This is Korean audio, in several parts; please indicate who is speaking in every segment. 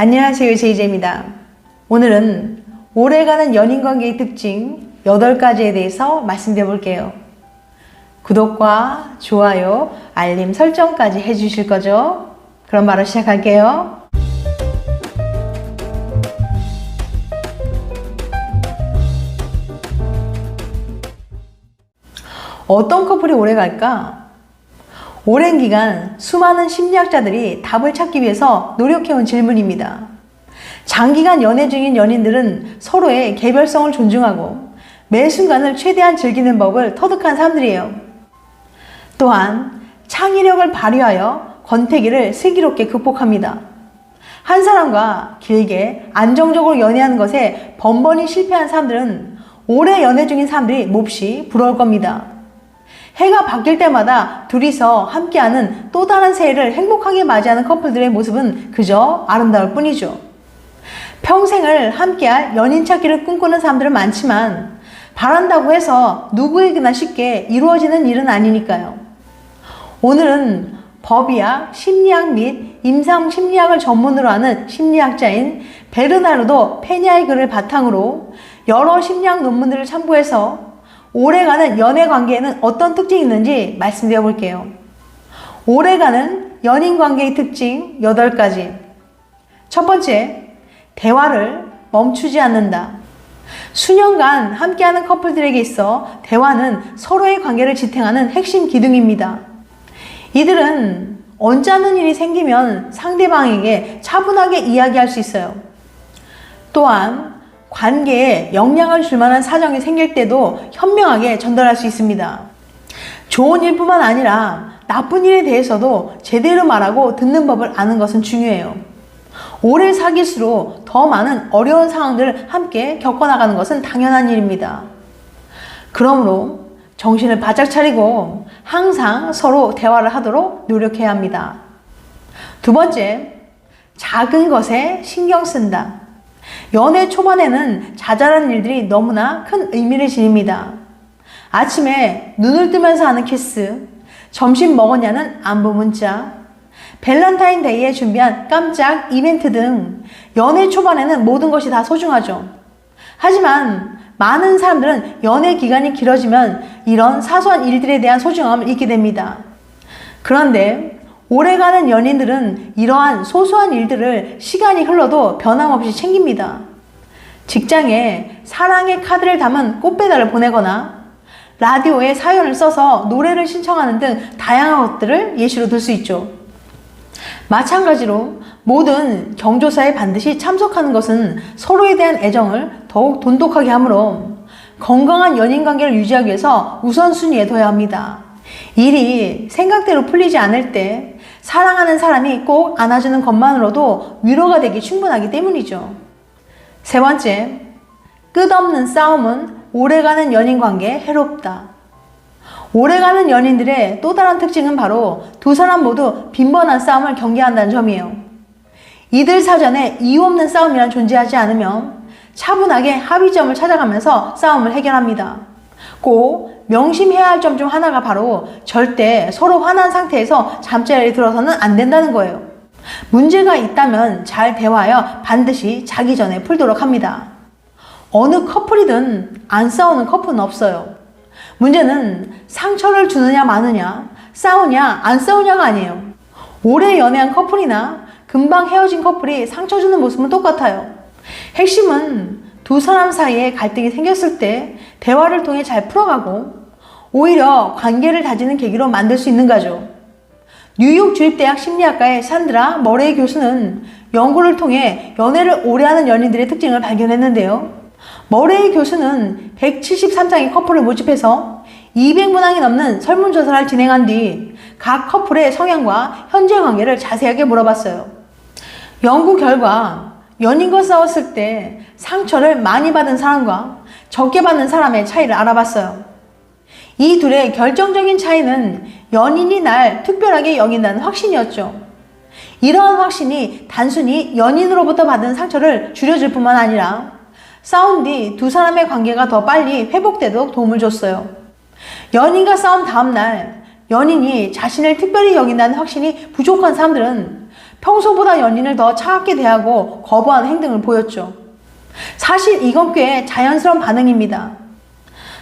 Speaker 1: 안녕하세요, 제이제입니다. 오늘은 오래가는 연인관계의 특징 8가지에 대해서 말씀드려 볼게요. 구독과 좋아요, 알림 설정까지 해주실 거죠? 그럼 바로 시작할게요. 어떤 커플이 오래갈까? 오랜 기간 수많은 심리학자들이 답을 찾기 위해서 노력해온 질문입니다. 장기간 연애 중인 연인들은 서로의 개별성을 존중하고 매 순간을 최대한 즐기는 법을 터득한 사람들이에요. 또한 창의력을 발휘하여 권태기를 슬기롭게 극복합니다. 한 사람과 길게 안정적으로 연애하는 것에 번번이 실패한 사람들은 오래 연애 중인 사람들이 몹시 부러울 겁니다. 해가 바뀔 때마다 둘이서 함께하는 또 다른 새해를 행복하게 맞이하는 커플들의 모습은 그저 아름다울 뿐이죠. 평생을 함께할 연인 찾기를 꿈꾸는 사람들은 많지만 바란다고 해서 누구에게나 쉽게 이루어지는 일은 아니니까요. 오늘은 법의학, 심리학 및 임상심리학을 전문으로 하는 심리학자인 베르나르도 페냐의 글을 바탕으로 여러 심리학 논문들을 참고해서 오래가는 연애 관계에는 어떤 특징이 있는지 말씀드려 볼게요. 오래가는 연인 관계의 특징 8가지. 첫 번째, 대화를 멈추지 않는다. 수년간 함께하는 커플들에게 있어 대화는 서로의 관계를 지탱하는 핵심 기둥입니다. 이들은 언짢은 일이 생기면 상대방에게 차분하게 이야기할 수 있어요. 또한 관계에 영향을 줄 만한 사정이 생길 때도 현명하게 전달할 수 있습니다. 좋은 일뿐만 아니라 나쁜 일에 대해서도 제대로 말하고 듣는 법을 아는 것은 중요해요. 오래 사귈수록 더 많은 어려운 상황들을 함께 겪어나가는 것은 당연한 일입니다. 그러므로 정신을 바짝 차리고 항상 서로 대화를 하도록 노력해야 합니다. 두 번째, 작은 것에 신경 쓴다. 연애 초반에는 자잘한 일들이 너무나 큰 의미를 지닙니다. 아침에 눈을 뜨면서 하는 키스, 점심 먹었냐는 안부 문자, 밸런타인데이에 준비한 깜짝 이벤트 등 연애 초반에는 모든 것이 다 소중하죠. 하지만 많은 사람들은 연애 기간이 길어지면 이런 사소한 일들에 대한 소중함을 잊게 됩니다. 그런데 오래가는 연인들은 이러한 소소한 일들을 시간이 흘러도 변함없이 챙깁니다. 직장에 사랑의 카드를 담은 꽃배달을 보내거나 라디오에 사연을 써서 노래를 신청하는 등 다양한 것들을 예시로 들 수 있죠. 마찬가지로 모든 경조사에 반드시 참석하는 것은 서로에 대한 애정을 더욱 돈독하게 하므로 건강한 연인관계를 유지하기 위해서 우선순위에 둬야 합니다. 일이 생각대로 풀리지 않을 때 사랑하는 사람이 꼭 안아주는 것만으로도 위로가 되기 충분하기 때문이죠. 세 번째, 끝없는 싸움은 오래가는 연인관계에 해롭다. 오래가는 연인들의 또 다른 특징은 바로 두 사람 모두 빈번한 싸움을 경계한다는 점이에요. 이들 사전에 이유 없는 싸움이란 존재하지 않으며 차분하게 합의점을 찾아가면서 싸움을 해결합니다. 꼭 명심해야 할 점 중 하나가 바로 절대 서로 화난 상태에서 잠자리에 들어서는 안 된다는 거예요. 문제가 있다면 잘 대화하여 반드시 자기 전에 풀도록 합니다. 어느 커플이든 안 싸우는 커플은 없어요. 문제는 상처를 주느냐 마느냐, 싸우냐 안 싸우냐가 아니에요. 오래 연애한 커플이나 금방 헤어진 커플이 상처 주는 모습은 똑같아요. 핵심은 두 사람 사이에 갈등이 생겼을 때 대화를 통해 잘 풀어가고 오히려 관계를 다지는 계기로 만들 수 있는 거죠. 뉴욕 주립대학 심리학과의 산드라 머레이 교수는 연구를 통해 연애를 오래하는 연인들의 특징을 발견했는데요. 머레이 교수는 173장의 커플을 모집해서 200문항이 넘는 설문조사를 진행한 뒤 각 커플의 성향과 현재 관계를 자세하게 물어봤어요. 연구 결과 연인과 싸웠을 때 상처를 많이 받은 사람과 적게 받는 사람의 차이를 알아봤어요. 이 둘의 결정적인 차이는 연인이 날 특별하게 여긴다는 확신이었죠. 이러한 확신이 단순히 연인으로부터 받은 상처를 줄여줄 뿐만 아니라 싸운 뒤 두 사람의 관계가 더 빨리 회복되도록 도움을 줬어요. 연인과 싸운 다음날 연인이 자신을 특별히 여긴다는 확신이 부족한 사람들은 평소보다 연인을 더 차갑게 대하고 거부하는 행동을 보였죠. 사실 이건 꽤 자연스러운 반응입니다.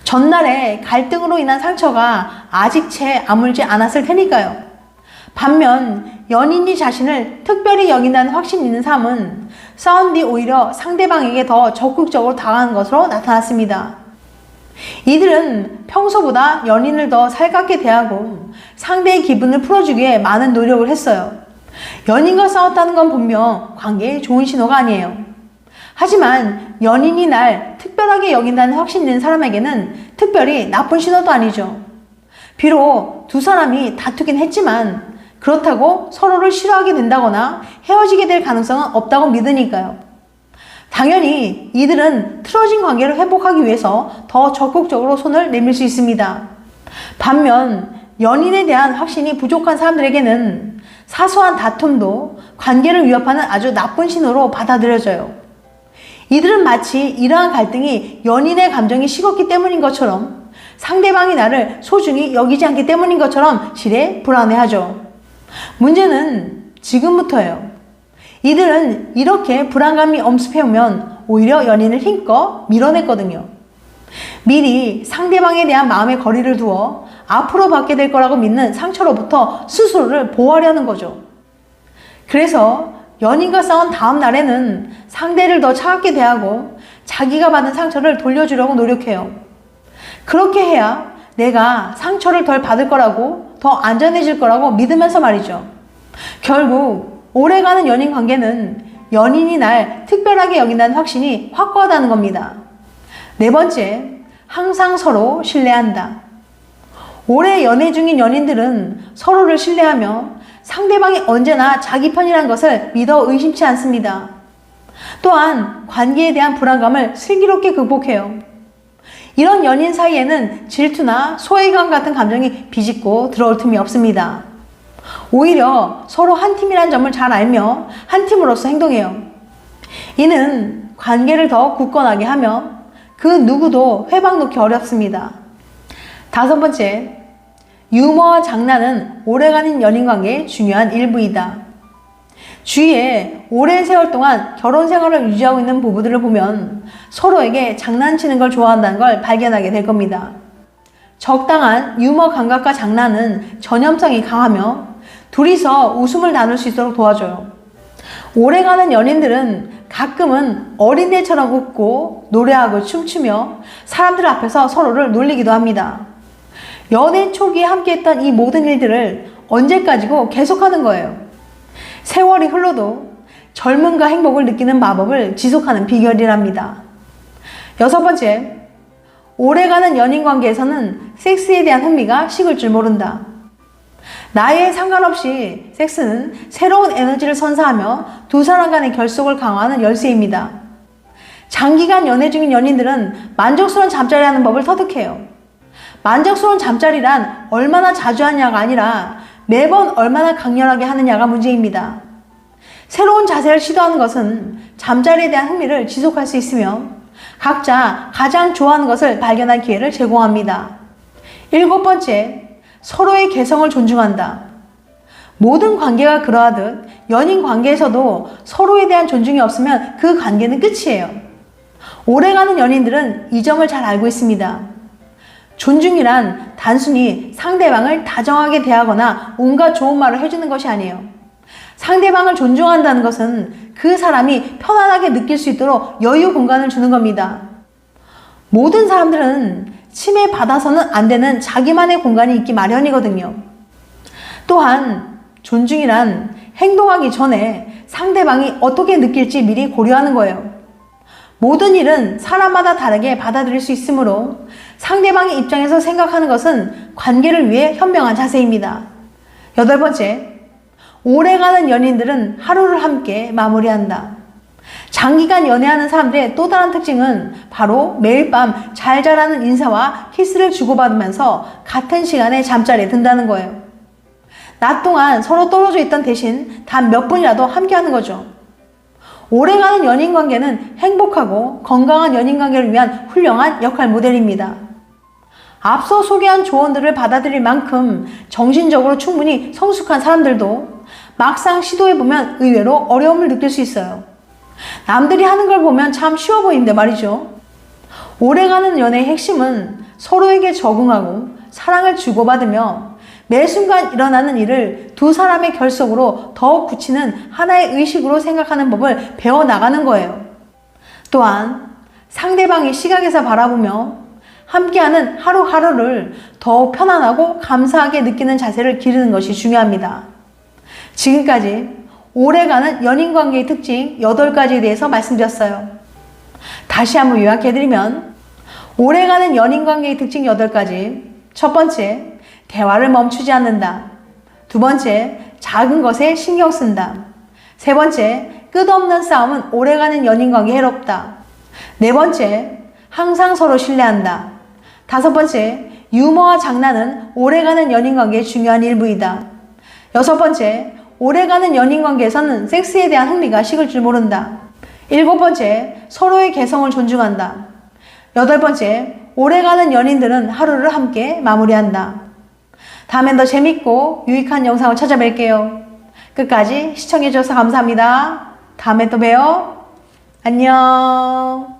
Speaker 1: 전날의 갈등으로 인한 상처가 아직 채 아물지 않았을 테니까요. 반면 연인이 자신을 특별히 여긴다는 확신이 있는 사람은 싸운 뒤 오히려 상대방에게 더 적극적으로 다가가는 것으로 나타났습니다. 이들은 평소보다 연인을 더 살갑게 대하고 상대의 기분을 풀어주기 위해 많은 노력을 했어요. 연인과 싸웠다는 건 분명 관계에 좋은 신호가 아니에요. 하지만 연인이 날 특별하게 여긴다는 확신이 있는 사람에게는 특별히 나쁜 신호도 아니죠. 비록 두 사람이 다투긴 했지만 그렇다고 서로를 싫어하게 된다거나 헤어지게 될 가능성은 없다고 믿으니까요. 당연히 이들은 틀어진 관계를 회복하기 위해서 더 적극적으로 손을 내밀 수 있습니다. 반면 연인에 대한 확신이 부족한 사람들에게는 사소한 다툼도 관계를 위협하는 아주 나쁜 신호로 받아들여져요. 이들은 마치 이러한 갈등이 연인의 감정이 식었기 때문인 것처럼 상대방이 나를 소중히 여기지 않기 때문인 것처럼 지레 불안해하죠. 문제는 지금부터예요. 이들은 이렇게 불안감이 엄습해오면 오히려 연인을 힘껏 밀어냈거든요. 미리 상대방에 대한 마음의 거리를 두어 앞으로 받게 될 거라고 믿는 상처로부터 스스로를 보호하려는 거죠. 그래서 연인과 싸운 다음 날에는 상대를 더 차갑게 대하고 자기가 받은 상처를 돌려주려고 노력해요. 그렇게 해야 내가 상처를 덜 받을 거라고, 더 안전해질 거라고 믿으면서 말이죠. 결국 오래가는 연인 관계는 연인이 날 특별하게 여긴다는 확신이 확고하다는 겁니다. 네 번째, 항상 서로 신뢰한다. 오래 연애 중인 연인들은 서로를 신뢰하며 상대방이 언제나 자기 편이라는 것을 믿어 의심치 않습니다. 또한 관계에 대한 불안감을 슬기롭게 극복해요. 이런 연인 사이에는 질투나 소외감 같은 감정이 비집고 들어올 틈이 없습니다. 오히려 서로 한 팀이라는 점을 잘 알며 한 팀으로서 행동해요. 이는 관계를 더 굳건하게 하며 그 누구도 회방 놓기 어렵습니다. 다섯 번째, 유머와 장난은 오래가는 연인관계의 중요한 일부이다. 주위에 오랜 세월 동안 결혼 생활을 유지하고 있는 부부들을 보면 서로에게 장난치는 걸 좋아한다는 걸 발견하게 될 겁니다. 적당한 유머 감각과 장난은 전염성이 강하며 둘이서 웃음을 나눌 수 있도록 도와줘요. 오래가는 연인들은 가끔은 어린애처럼 웃고 노래하고 춤추며 사람들 앞에서 서로를 놀리기도 합니다. 연애 초기에 함께했던 이 모든 일들을 언제까지고 계속하는 거예요. 세월이 흘러도 젊음과 행복을 느끼는 마법을 지속하는 비결이랍니다. 여섯 번째, 오래가는 연인관계에서는 섹스에 대한 흥미가 식을 줄 모른다. 나이에 상관없이 섹스는 새로운 에너지를 선사하며 두 사람 간의 결속을 강화하는 열쇠입니다. 장기간 연애 중인 연인들은 만족스러운 잠자리 하는 법을 터득해요. 만족스러운 잠자리란 얼마나 자주 하냐가 아니라 매번 얼마나 강렬하게 하느냐가 문제입니다. 새로운 자세를 시도하는 것은 잠자리에 대한 흥미를 지속할 수 있으며 각자 가장 좋아하는 것을 발견할 기회를 제공합니다. 일곱 번째, 서로의 개성을 존중한다. 모든 관계가 그러하듯 연인 관계에서도 서로에 대한 존중이 없으면 그 관계는 끝이에요. 오래가는 연인들은 이 점을 잘 알고 있습니다. 존중이란 단순히 상대방을 다정하게 대하거나 온갖 좋은 말을 해주는 것이 아니에요. 상대방을 존중한다는 것은 그 사람이 편안하게 느낄 수 있도록 여유 공간을 주는 겁니다. 모든 사람들은 침해받아서는 안 되는 자기만의 공간이 있기 마련이거든요. 또한 존중이란 행동하기 전에 상대방이 어떻게 느낄지 미리 고려하는 거예요. 모든 일은 사람마다 다르게 받아들일 수 있으므로 상대방의 입장에서 생각하는 것은 관계를 위해 현명한 자세입니다. 여덟 번째, 오래가는 연인들은 하루를 함께 마무리한다. 장기간 연애하는 사람들의 또 다른 특징은 바로 매일 밤 잘 자라는 인사와 키스를 주고받으면서 같은 시간에 잠자리에 든다는 거예요. 낮 동안 서로 떨어져 있던 대신 단 몇 분이라도 함께 하는 거죠. 오래가는 연인관계는 행복하고 건강한 연인관계를 위한 훌륭한 역할 모델입니다. 앞서 소개한 조언들을 받아들일 만큼 정신적으로 충분히 성숙한 사람들도 막상 시도해보면 의외로 어려움을 느낄 수 있어요. 남들이 하는 걸 보면 참 쉬워 보이는데 말이죠. 오래가는 연애의 핵심은 서로에게 적응하고 사랑을 주고받으며 매 순간 일어나는 일을 두 사람의 결속으로 더욱 굳히는 하나의 의식으로 생각하는 법을 배워나가는 거예요. 또한 상대방의 시각에서 바라보며 함께하는 하루하루를 더욱 편안하고 감사하게 느끼는 자세를 기르는 것이 중요합니다. 지금까지 오래가는 연인관계의 특징 8가지에 대해서 말씀드렸어요. 다시 한번 요약해드리면 오래가는 연인관계의 특징 8가지. 첫 번째, 대화를 멈추지 않는다. 두 번째, 작은 것에 신경 쓴다. 세 번째, 끝없는 싸움은 오래가는 연인관계에 해롭다. 네 번째, 항상 서로 신뢰한다. 다섯 번째, 유머와 장난은 오래가는 연인관계의 중요한 일부이다. 여섯 번째, 오래가는 연인관계에서는 섹스에 대한 흥미가 식을 줄 모른다. 일곱 번째, 서로의 개성을 존중한다. 여덟 번째, 오래가는 연인들은 하루를 함께 마무리한다. 다음엔 더 재밌고 유익한 영상을 찾아뵐게요. 끝까지 시청해주셔서 감사합니다. 다음에 또 봬요. 안녕.